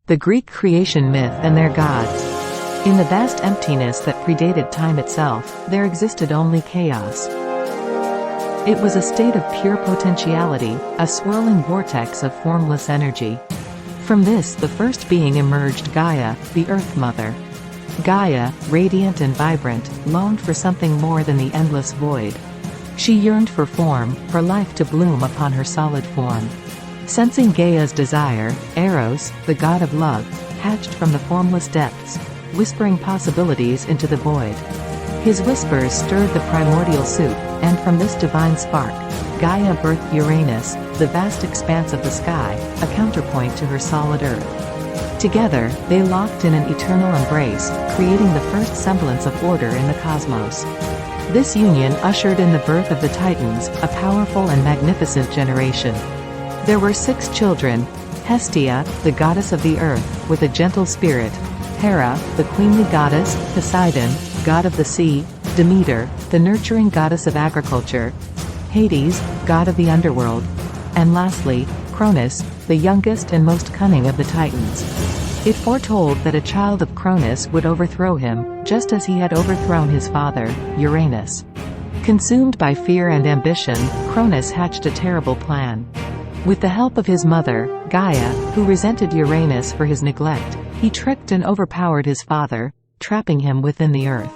The Greek creation myth and their gods. In the vast emptiness that predated time itself, there existed only chaos. It was a state of pure potentiality, a swirling vortex of formless energy. From this the first being emerged, Gaia, the Earth Mother. Gaia, radiant and vibrant, longed for something more than the endless void. She yearned for form, for life to bloom upon her solid form. Sensing Gaia's desire, Eros, the god of love, hatched from the formless depths, whispering possibilities into the void. His whispers stirred the primordial soup, and from this divine spark, Gaia birthed Uranus, the vast expanse of the sky, a counterpoint to her solid earth. Together, they locked in an eternal embrace, creating the first semblance of order in the cosmos. This union ushered in the birth of the Titans, a powerful and magnificent generation. There were 6 children: Hestia, the goddess of the earth, with a gentle spirit; Hera, the queenly goddess; Poseidon, god of the sea; Demeter, the nurturing goddess of agriculture; Hades, god of the underworld; and lastly, Cronus, the youngest and most cunning of the Titans. It foretold that a child of Cronus would overthrow him, just as he had overthrown his father, Uranus. Consumed by fear and ambition, Cronus hatched a terrible plan. With the help of his mother, Gaia, who resented Uranus for his neglect, he tricked and overpowered his father, trapping him within the earth.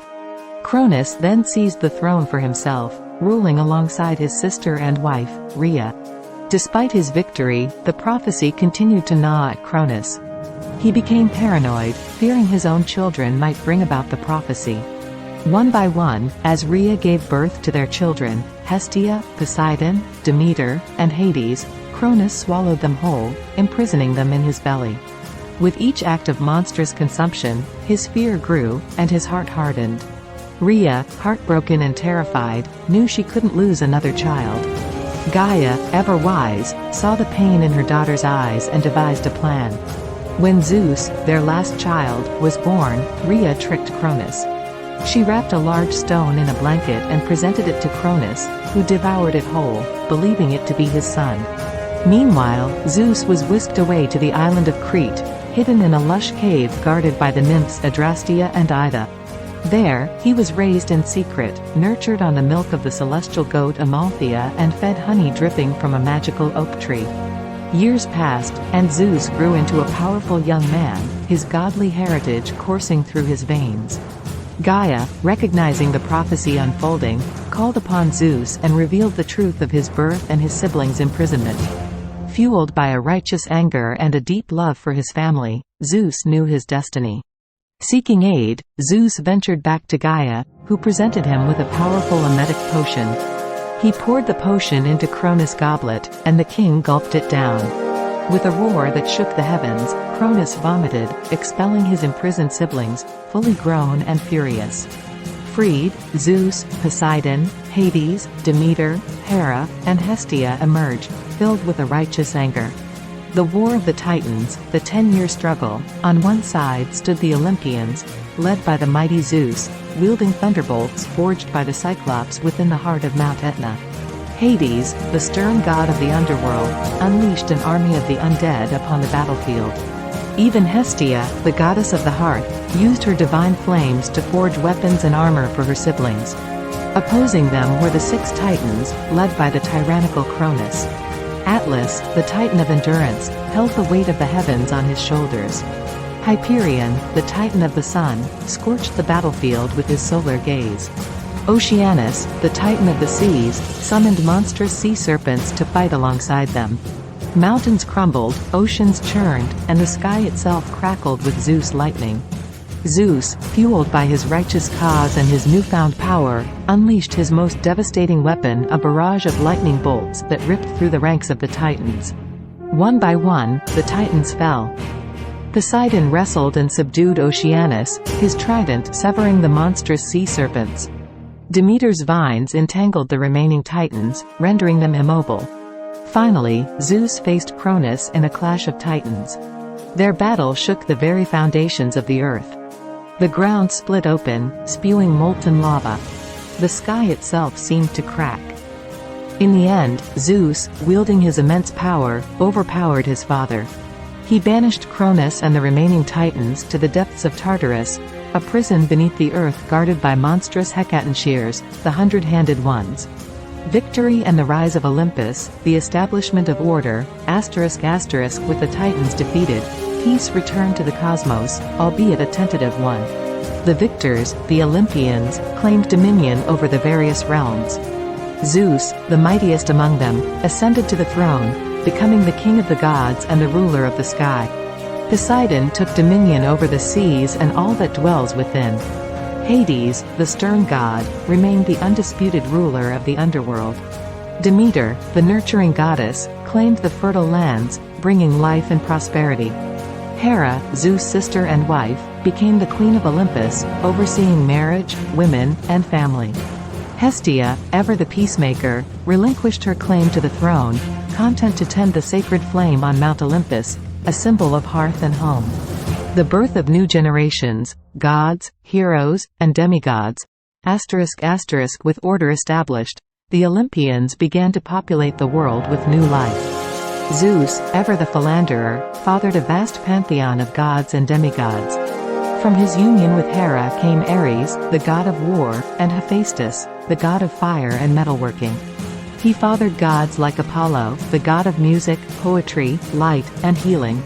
Cronus then seized the throne for himself, ruling alongside his sister and wife, Rhea. Despite his victory, the prophecy continued to gnaw at Cronus. He became paranoid, fearing his own children might bring about the prophecy. One by one, as Rhea gave birth to their children, Hestia, Poseidon, Demeter, and Hades, Cronus swallowed them whole, imprisoning them in his belly. With each act of monstrous consumption, his fear grew, and his heart hardened. Rhea, heartbroken and terrified, knew she couldn't lose another child. Gaia, ever wise, saw the pain in her daughter's eyes and devised a plan. When Zeus, their last child, was born, Rhea tricked Cronus. She wrapped a large stone in a blanket and presented it to Cronus, who devoured it whole, believing it to be his son. Meanwhile, Zeus was whisked away to the island of Crete, hidden in a lush cave guarded by the nymphs Adrastea and Ida. There, he was raised in secret, nurtured on the milk of the celestial goat Amalthea and fed honey dripping from a magical oak tree. Years passed, and Zeus grew into a powerful young man, his godly heritage coursing through his veins. Gaia, recognizing the prophecy unfolding, called upon Zeus and revealed the truth of his birth and his siblings' imprisonment. Fueled by a righteous anger and a deep love for his family, Zeus knew his destiny. Seeking aid, Zeus ventured back to Gaia, who presented him with a powerful emetic potion. He poured the potion into Cronus' goblet, and the king gulped it down. With a roar that shook the heavens, Cronus vomited, expelling his imprisoned siblings, fully grown and furious. Freed, Zeus, Poseidon, Hades, Demeter, Hera, and Hestia emerged, filled with a righteous anger. The War of the Titans, the 10-year struggle. On one side stood the Olympians, led by the mighty Zeus, wielding thunderbolts forged by the Cyclops within the heart of Mount Etna. Hades, the stern god of the underworld, unleashed an army of the undead upon the battlefield. Even Hestia, the goddess of the hearth, used her divine flames to forge weapons and armor for her siblings. Opposing them were the 6 Titans, led by the tyrannical Cronus. Atlas, the Titan of endurance, held the weight of the heavens on his shoulders. Hyperion, the Titan of the sun, scorched the battlefield with his solar gaze. Oceanus, the Titan of the seas, summoned monstrous sea serpents to fight alongside them. Mountains crumbled, oceans churned, and the sky itself crackled with Zeus' lightning. Zeus, fueled by his righteous cause and his newfound power, unleashed his most devastating weapon, a barrage of lightning bolts that ripped through the ranks of the Titans. One by one, the Titans fell. Poseidon wrestled and subdued Oceanus, his trident severing the monstrous sea serpents. Demeter's vines entangled the remaining Titans, rendering them immobile. Finally, Zeus faced Cronus in a clash of Titans. Their battle shook the very foundations of the earth. The ground split open, spewing molten lava. The sky itself seemed to crack. In the end, Zeus, wielding his immense power, overpowered his father. He banished Cronus and the remaining Titans to the depths of Tartarus, a prison beneath the earth guarded by monstrous Hecatospheres, the hundred-handed ones. Victory and the rise of Olympus, the establishment of order, **** with the Titans defeated, peace returned to the cosmos, albeit a tentative one. The victors, the Olympians, claimed dominion over the various realms. Zeus, the mightiest among them, ascended to the throne, becoming the king of the gods and the ruler of the sky. Poseidon took dominion over the seas and all that dwells within. Hades, the stern god, remained the undisputed ruler of the underworld. Demeter, the nurturing goddess, claimed the fertile lands, bringing life and prosperity. Hera, Zeus' sister and wife, became the queen of Olympus, overseeing marriage, women, and family. Hestia, ever the peacemaker, relinquished her claim to the throne, content to tend the sacred flame on Mount Olympus, a symbol of hearth and home. The birth of new generations, gods, heroes, and demigods, ***, with order established, the Olympians began to populate the world with new life. Zeus, ever the philanderer, fathered a vast pantheon of gods and demigods. From his union with Hera came Ares, the god of war, and Hephaestus, the god of fire and metalworking. He fathered gods like Apollo, the god of music, poetry, light, and healing;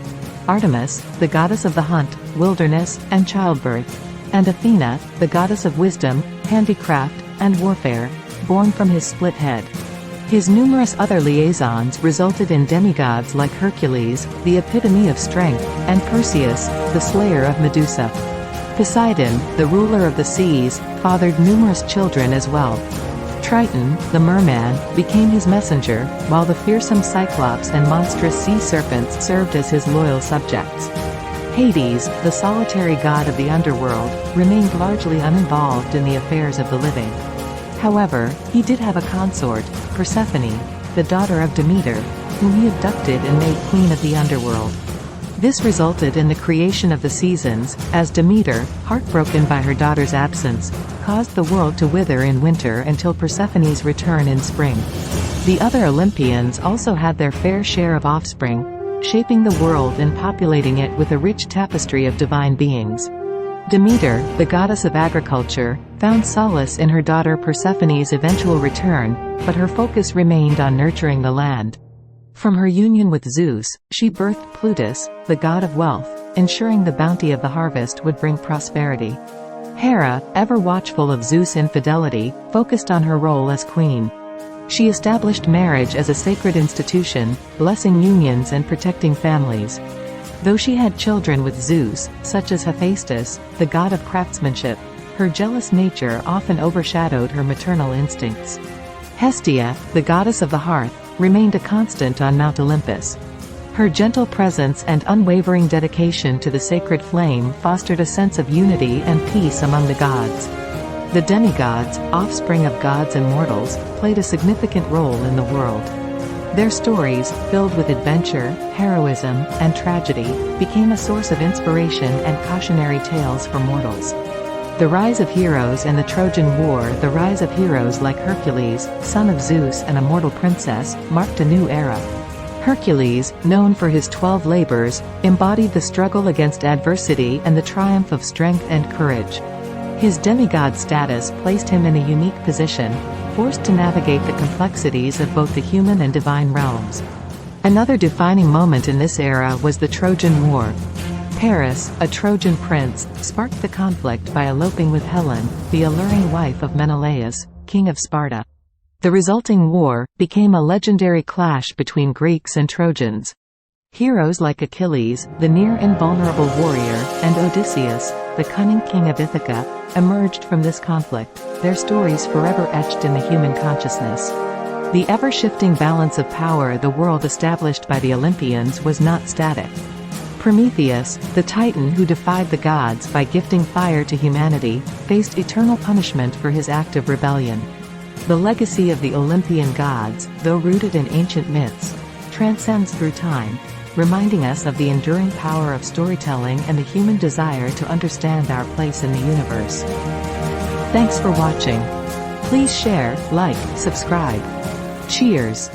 Artemis, the goddess of the hunt, wilderness, and childbirth; and Athena, the goddess of wisdom, handicraft, and warfare, born from his split head. His numerous other liaisons resulted in demigods like Hercules, the epitome of strength, and Perseus, the slayer of Medusa. Poseidon, the ruler of the seas, fathered numerous children as well. Triton, the merman, became his messenger, while the fearsome Cyclops and monstrous sea serpents served as his loyal subjects. Hades, the solitary god of the underworld, remained largely uninvolved in the affairs of the living. However, he did have a consort, Persephone, the daughter of Demeter, whom he abducted and made queen of the underworld. This resulted in the creation of the seasons, as Demeter, heartbroken by her daughter's absence, caused the world to wither in winter until Persephone's return in spring. The other Olympians also had their fair share of offspring, shaping the world and populating it with a rich tapestry of divine beings. Demeter, the goddess of agriculture, found solace in her daughter Persephone's eventual return, but her focus remained on nurturing the land. From her union with Zeus, she birthed Plutus, the god of wealth, ensuring the bounty of the harvest would bring prosperity. Hera, ever watchful of Zeus' infidelity, focused on her role as queen. She established marriage as a sacred institution, blessing unions and protecting families. Though she had children with Zeus, such as Hephaestus, the god of craftsmanship, her jealous nature often overshadowed her maternal instincts. Hestia, the goddess of the hearth, remained a constant on Mount Olympus. Her gentle presence and unwavering dedication to the sacred flame fostered a sense of unity and peace among the gods. The demigods, offspring of gods and mortals, played a significant role in the world. Their stories, filled with adventure, heroism, and tragedy, became a source of inspiration and cautionary tales for mortals. The rise of heroes and the Trojan War. The rise of heroes like Hercules, son of Zeus and a mortal princess, marked a new era. Hercules, known for his 12 labors, embodied the struggle against adversity and the triumph of strength and courage. His demigod status placed him in a unique position, forced to navigate the complexities of both the human and divine realms. Another defining moment in this era was the Trojan War. Paris, a Trojan prince, sparked the conflict by eloping with Helen, the alluring wife of Menelaus, king of Sparta. The resulting war became a legendary clash between Greeks and Trojans. Heroes like Achilles, the near-invulnerable warrior, and Odysseus, the cunning king of Ithaca, emerged from this conflict, their stories forever etched in the human consciousness. The ever-shifting balance of power the world established by the Olympians was not static. Prometheus, the titan who defied the gods by gifting fire to humanity, faced eternal punishment for his act of rebellion. The legacy of the Olympian gods, though rooted in ancient myths, transcends through time, reminding us of the enduring power of storytelling and the human desire to understand our place in the universe. Thanks for watching. Please share, like, subscribe. Cheers!